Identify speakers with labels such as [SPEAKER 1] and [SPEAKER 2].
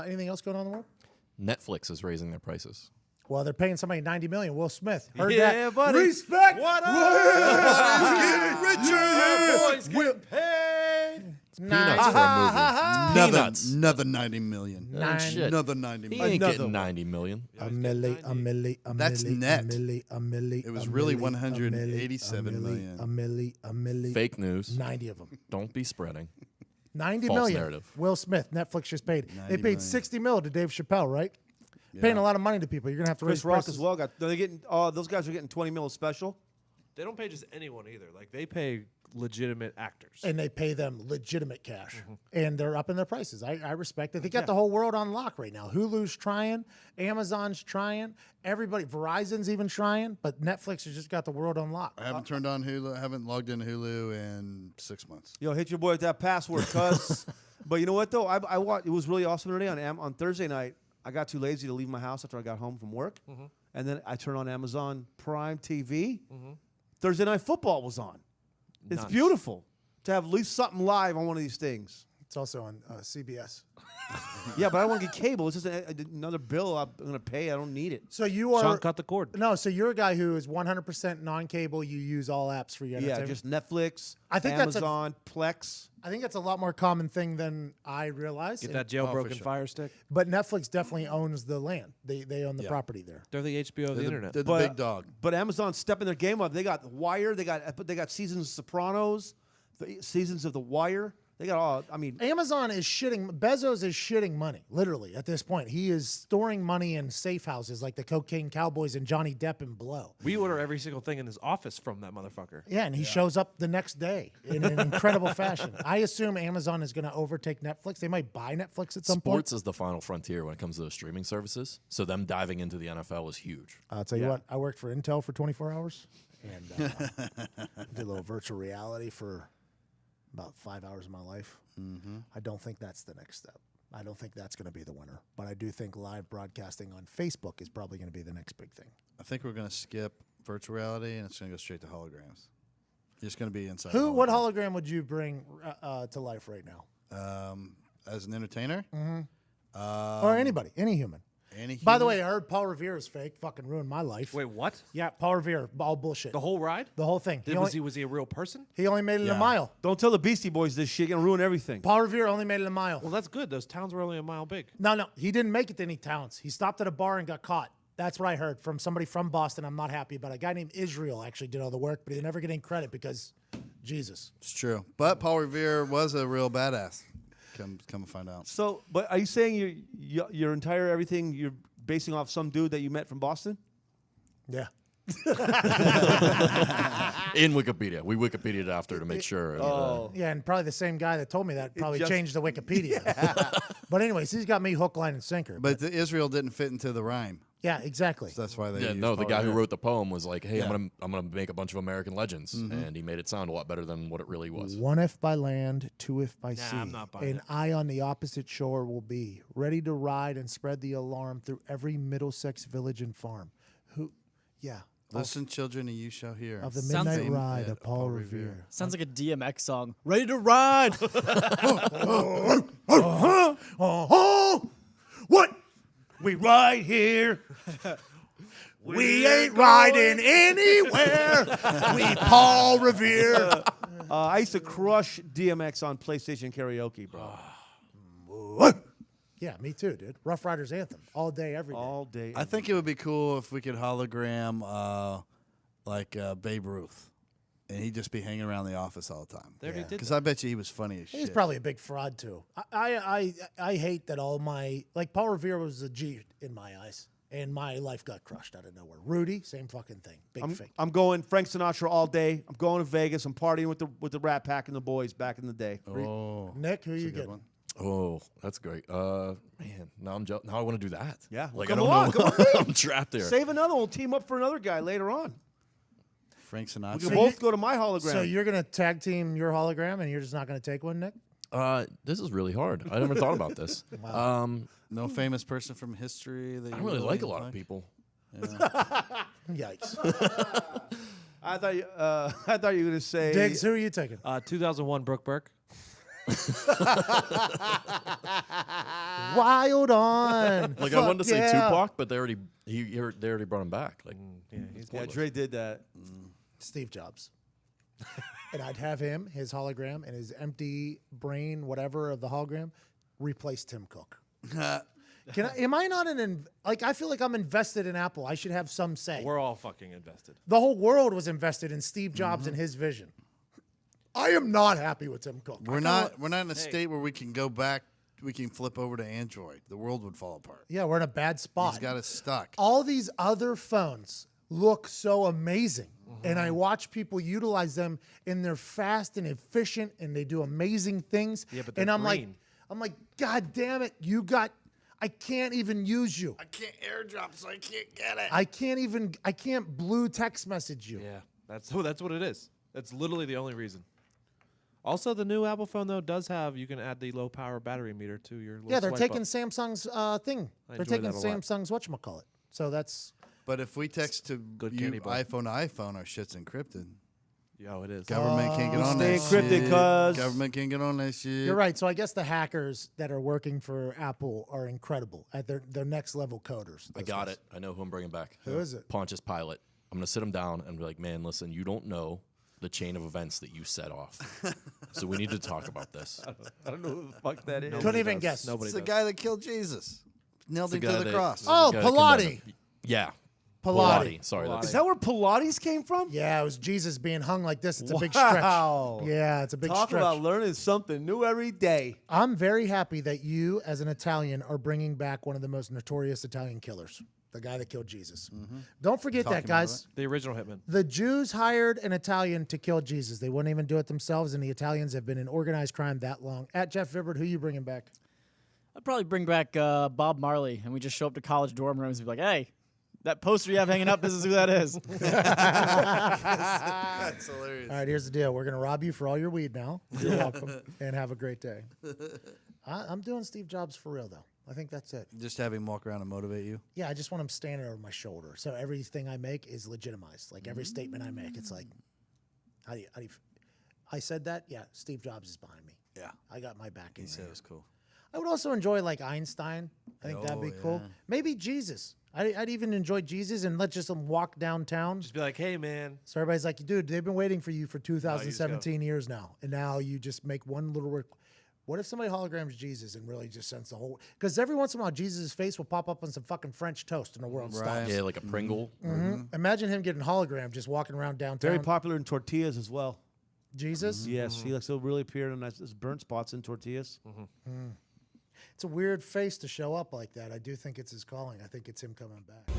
[SPEAKER 1] Anything else going on in the world?
[SPEAKER 2] Netflix is raising their prices.
[SPEAKER 1] Well, they're paying somebody $90 million. Will Smith. Heard
[SPEAKER 3] Yeah,
[SPEAKER 1] that?
[SPEAKER 3] buddy.
[SPEAKER 1] Respect.
[SPEAKER 3] What up?
[SPEAKER 4] Getting richer.
[SPEAKER 3] Boys getting paid.
[SPEAKER 2] Peanuts for a movie. Peanuts.
[SPEAKER 4] Another 90 million.
[SPEAKER 2] Shit.
[SPEAKER 4] Another 90
[SPEAKER 2] He
[SPEAKER 4] million.
[SPEAKER 2] ain't getting 90 million.
[SPEAKER 1] A milli.
[SPEAKER 4] That's net.
[SPEAKER 1] A milli.
[SPEAKER 4] It was really 187 million.
[SPEAKER 1] A milli.
[SPEAKER 2] Fake news.
[SPEAKER 1] 90 of them.
[SPEAKER 2] Don't be spreading.
[SPEAKER 1] 90
[SPEAKER 2] False
[SPEAKER 1] million.
[SPEAKER 2] narrative.
[SPEAKER 1] Will Smith. Netflix just paid. They
[SPEAKER 4] 90
[SPEAKER 1] paid
[SPEAKER 4] million.
[SPEAKER 1] 60 mil to Dave Chappelle, right? Paying a lot of money to people. You're gonna have to raise
[SPEAKER 3] Chris Rock
[SPEAKER 1] prices.
[SPEAKER 3] as well. They're getting. Those guys are getting 20 mil special.
[SPEAKER 5] They don't pay just anyone either. Like they pay legitimate actors.
[SPEAKER 1] And they pay them legitimate cash. And they're upping their prices. I respect it. They got the whole world on lock right now. Hulu's trying. Amazon's trying. Everybody. Verizon's even trying. But Netflix has just got the world on lock.
[SPEAKER 4] I haven't turned on Hulu. I haven't logged into Hulu in 6 months.
[SPEAKER 3] Yo, hit your boy with that password, cuz. But you know what though? I watched. It was really awesome today on Thursday night. I got too lazy to leave my house after I got home from work, and then I turned on Amazon Prime TV. Thursday Night Football was on. It's
[SPEAKER 5] Nice.
[SPEAKER 3] beautiful to have at least something live on one of these things.
[SPEAKER 1] It's also on CBS.
[SPEAKER 3] Yeah, but I don't want to get cable. It's just another bill I'm going to pay. I don't need it.
[SPEAKER 1] So you are.
[SPEAKER 5] Sean cut the cord.
[SPEAKER 1] No, so you're a guy who is 100% non-cable. You use all apps for your
[SPEAKER 3] Yeah,
[SPEAKER 1] entertainment.
[SPEAKER 3] just Netflix,
[SPEAKER 1] I think that's a-
[SPEAKER 3] Amazon, Plex.
[SPEAKER 1] I think that's a lot more common thing than I realized.
[SPEAKER 5] Get that
[SPEAKER 4] for
[SPEAKER 5] jailbroken
[SPEAKER 4] sure.
[SPEAKER 5] Fire Stick.
[SPEAKER 1] But Netflix definitely owns the land. They own the property there.
[SPEAKER 5] They're the HBO of the internet.
[SPEAKER 4] They're the big dog.
[SPEAKER 3] But Amazon's stepping their game up. They got The Wire. They got seasons of Sopranos, seasons of The Wire. They got all. I mean,
[SPEAKER 1] Amazon is shitting. Bezos is shitting money, literally, at this point. He is storing money in safe houses like the Cocaine Cowboys and Johnny Depp and Blow.
[SPEAKER 5] We order every single thing in his office from that motherfucker.
[SPEAKER 1] Yeah, and he shows up the next day in an incredible fashion. I assume Amazon is going to overtake Netflix. They might buy Netflix at some
[SPEAKER 2] Sports is the final frontier when it comes to the streaming services. So them diving into the NFL is huge.
[SPEAKER 1] I'll tell you what, I worked for Intel for 24 hours and did a little virtual reality for about 5 hours of my life. I don't think that's the next step. I don't think that's going to be the winner. But I do think live broadcasting on Facebook is probably going to be the next big thing.
[SPEAKER 4] I think we're going to skip virtual reality, and it's going to go straight to holograms. It's going to be inside.
[SPEAKER 1] What hologram would you bring to life right now?
[SPEAKER 4] As an entertainer?
[SPEAKER 1] Or anybody, any human. By the way, I heard Paul Revere is fake. Fucking ruined my life.
[SPEAKER 5] Wait, what?
[SPEAKER 1] Yeah, Paul Revere, all bullshit.
[SPEAKER 5] The whole ride?
[SPEAKER 1] The whole thing.
[SPEAKER 5] Was he a real person?
[SPEAKER 1] He only made it a mile.
[SPEAKER 3] don't tell the Beastie Boys this shit. You're going to ruin everything.
[SPEAKER 1] Paul Revere only made it a mile.
[SPEAKER 5] Well, that's good. Those towns were only a mile big.
[SPEAKER 1] No, he didn't make it to any towns. He stopped at a bar and got caught. That's what I heard from somebody from Boston. I'm not happy about. A guy named Israel actually did all the work, but he never get any credit because Jesus.
[SPEAKER 4] It's true. But Paul Revere was a real badass. Come and find out.
[SPEAKER 3] So, but are you saying your entire everything you're basing off some dude that you met from Boston?
[SPEAKER 1] Yeah.
[SPEAKER 2] In Wikipedia. We Wikipedia'd after to make sure.
[SPEAKER 1] Yeah, and probably the same guy that told me that probably
[SPEAKER 3] just-
[SPEAKER 1] changed the Wikipedia. But anyways, he's got me hook, line, and sinker.
[SPEAKER 4] But the Israel didn't fit into the rhyme.
[SPEAKER 1] Yeah, exactly.
[SPEAKER 4] So that's why they
[SPEAKER 2] Yeah,
[SPEAKER 4] used
[SPEAKER 2] no, the
[SPEAKER 4] Paul
[SPEAKER 2] guy who
[SPEAKER 4] Revere.
[SPEAKER 2] wrote the poem was like, "Hey,
[SPEAKER 4] Yeah.
[SPEAKER 2] I'm gonna make a bunch of American legends," and he made it sound a lot better than what it really was.
[SPEAKER 1] One if by land, two if by sea.
[SPEAKER 5] I'm not buying
[SPEAKER 1] and
[SPEAKER 5] it.
[SPEAKER 1] I on the opposite shore will be, ready to ride and spread the alarm through every Middlesex village and farm.
[SPEAKER 4] Listen, children, and you shall hear.
[SPEAKER 1] Of the
[SPEAKER 6] Sounds
[SPEAKER 1] Midnight
[SPEAKER 4] like-
[SPEAKER 1] Ride
[SPEAKER 4] Yeah,
[SPEAKER 1] of Paul Revere.
[SPEAKER 6] Sounds like a DMX song. Ready to ride.
[SPEAKER 1] What? We ride here. We ain't riding anywhere. We Paul Revere.
[SPEAKER 3] I used to crush DMX on PlayStation karaoke, bro.
[SPEAKER 1] Yeah, me too, dude. Rough Riders Anthem. All day, every day.
[SPEAKER 3] All day.
[SPEAKER 4] I think it would be cool if we could hologram Babe Ruth, and he'd just be hanging around the office all the time.
[SPEAKER 5] They already did
[SPEAKER 4] Because I bet you he was funny as shit.
[SPEAKER 1] He's probably a big fraud, too. I hate that all my... Like, Paul Revere was a G in my eyes. And my life got crushed out of nowhere. Rudy, same fucking thing. Big fake.
[SPEAKER 3] I'm going Frank Sinatra all day. I'm going to Vegas. I'm partying with the Rat Pack and the boys back in the day.
[SPEAKER 4] Oh,
[SPEAKER 1] Nick, who you
[SPEAKER 4] good
[SPEAKER 1] getting?
[SPEAKER 4] one.
[SPEAKER 2] Oh, that's great. Man, now I want to do that.
[SPEAKER 3] Yeah,
[SPEAKER 2] like
[SPEAKER 3] come
[SPEAKER 2] I don't
[SPEAKER 3] along,
[SPEAKER 2] know.
[SPEAKER 3] come on.
[SPEAKER 2] I'm trapped there.
[SPEAKER 3] Save another. We'll team up for another guy later on.
[SPEAKER 4] Frank
[SPEAKER 3] We
[SPEAKER 4] Sinatra.
[SPEAKER 3] can both go to my hologram.
[SPEAKER 1] So you're going to tag team your hologram and you're just not going to take one, Nick?
[SPEAKER 2] This is really hard. I never thought about this.
[SPEAKER 4] No famous person from history. That
[SPEAKER 2] I
[SPEAKER 4] you
[SPEAKER 2] don't really like a lot of people.
[SPEAKER 1] Yikes.
[SPEAKER 3] I thought you were going to say
[SPEAKER 1] Diggs, who are you taking?
[SPEAKER 5] 2001 Brooke Burke.
[SPEAKER 1] Wild on.
[SPEAKER 2] Like I wanted to
[SPEAKER 1] Fuck
[SPEAKER 2] say
[SPEAKER 1] yeah.
[SPEAKER 2] Tupac, but they already brought him back. Like
[SPEAKER 5] Yeah, he's
[SPEAKER 3] Yeah,
[SPEAKER 2] pointless.
[SPEAKER 3] Dre did that.
[SPEAKER 1] Steve Jobs. And I'd have him, his hologram, and his empty brain, whatever of the hologram, replace Tim Cook. Am I not I feel like I'm invested in Apple. I should have some say.
[SPEAKER 5] We're all fucking invested.
[SPEAKER 1] The whole world was invested in Steve Jobs and his vision. I am not happy with Tim Cook.
[SPEAKER 4] We're not in a state where we can go back. We can flip over to Android. The world would fall apart.
[SPEAKER 1] Yeah, we're in a bad spot.
[SPEAKER 4] He's got us stuck.
[SPEAKER 1] All these other phones look so amazing. And I watch people utilize them and they're fast and efficient and they do amazing things.
[SPEAKER 5] Yeah, but
[SPEAKER 1] and
[SPEAKER 5] they're
[SPEAKER 1] I'm
[SPEAKER 5] green.
[SPEAKER 1] like, God damn it, I can't even use you.
[SPEAKER 4] I can't airdrop, so I can't get it.
[SPEAKER 1] I can't blue text message you.
[SPEAKER 5] Yeah, that's what it is. That's literally the only reason. Also, the new Apple phone though does have you can add the low power battery meter to your. Little
[SPEAKER 1] Yeah, they're
[SPEAKER 5] swipe
[SPEAKER 1] taking
[SPEAKER 5] up.
[SPEAKER 1] Samsung's thing.
[SPEAKER 5] I
[SPEAKER 1] They're
[SPEAKER 5] enjoy
[SPEAKER 1] taking
[SPEAKER 5] that a lot.
[SPEAKER 1] Samsung's whatchamacallit. So that's
[SPEAKER 4] But if we text to
[SPEAKER 5] Good
[SPEAKER 4] you
[SPEAKER 5] candy bar.
[SPEAKER 4] iPhone to iPhone, our shit's encrypted.
[SPEAKER 5] Yo, it is.
[SPEAKER 4] Government can't get on
[SPEAKER 3] Stay
[SPEAKER 4] that
[SPEAKER 3] encrypted,
[SPEAKER 4] shit.
[SPEAKER 3] cuz.
[SPEAKER 4] Government can't get on that shit.
[SPEAKER 1] you're right. So I guess the hackers that are working for Apple are incredible at their next level coders.
[SPEAKER 2] I got it. I know who I'm bringing back.
[SPEAKER 1] Who is it?
[SPEAKER 2] Pontius Pilate. I'm gonna sit him down and be like, man, listen, you don't know the chain of events that you set off. So we need to talk about this.
[SPEAKER 3] I don't know who the fuck that is.
[SPEAKER 1] Couldn't even guess.
[SPEAKER 5] Nobody
[SPEAKER 4] It's the
[SPEAKER 5] does.
[SPEAKER 4] guy that killed Jesus. Nailed him
[SPEAKER 2] The
[SPEAKER 4] to
[SPEAKER 2] guy
[SPEAKER 4] the
[SPEAKER 2] that-
[SPEAKER 4] cross.
[SPEAKER 1] Oh,
[SPEAKER 2] the guy that
[SPEAKER 1] Pilate.
[SPEAKER 2] condemned him. Yeah.
[SPEAKER 1] Pilate.
[SPEAKER 2] Sorry.
[SPEAKER 5] Pilate.
[SPEAKER 2] That's
[SPEAKER 3] Is that where Pilates came from?
[SPEAKER 1] Yeah, it was Jesus being hung like this. It's a big stretch.
[SPEAKER 3] Wow.
[SPEAKER 1] Yeah, it's a big
[SPEAKER 3] Talk
[SPEAKER 1] stretch.
[SPEAKER 3] about learning something new every day.
[SPEAKER 1] I'm very happy that you, as an Italian, are bringing back one of the most notorious Italian killers, the guy that killed Jesus. Don't forget that,
[SPEAKER 4] Talking about
[SPEAKER 1] guys.
[SPEAKER 5] The original Hitman.
[SPEAKER 1] The Jews hired an Italian to kill Jesus. They wouldn't even do it themselves, and the Italians have been in organized crime that long. At Jeff Vibbert, who you bringing back?
[SPEAKER 6] I'd probably bring back Bob Marley, and we just show up to college dorm rooms and be like, hey, that poster you have hanging up, this is who that is.
[SPEAKER 4] That's hilarious.
[SPEAKER 1] All right, here's the deal. We're going to rob you for all your weed now. You're welcome, and have a great day. I'm doing Steve Jobs for real, though. I think that's it.
[SPEAKER 4] Just have him walk around and motivate you.
[SPEAKER 1] Yeah, I just want him standing over my shoulder. So everything I make is legitimized. Like every statement I make, it's like, how do you I said that? Yeah, Steve Jobs is behind me.
[SPEAKER 4] Yeah.
[SPEAKER 1] I got my back in
[SPEAKER 4] He said
[SPEAKER 1] there.
[SPEAKER 4] it was cool.
[SPEAKER 1] I would also enjoy like Einstein. I think that'd be cool.
[SPEAKER 4] yeah.
[SPEAKER 1] Maybe Jesus. I'd even enjoy Jesus and let just him walk downtown.
[SPEAKER 5] Just be like, hey man,
[SPEAKER 1] So everybody's like, dude, they've been waiting for you for
[SPEAKER 5] go.
[SPEAKER 1] 2017 years now. And now you just make one little work. What if somebody holograms Jesus and really just sends the whole? Because every once in a while, Jesus' face will pop up on some fucking French toast and the world
[SPEAKER 4] Right.
[SPEAKER 1] stops.
[SPEAKER 2] yeah, like a Pringle.
[SPEAKER 1] Imagine him getting hologram just walking around downtown.
[SPEAKER 3] Very popular in tortillas as well.
[SPEAKER 1] Jesus?
[SPEAKER 3] Yes, he likes to really appear in his burnt spots in tortillas.
[SPEAKER 1] It's a weird face to show up like that. I do think it's his calling. I think it's him coming back.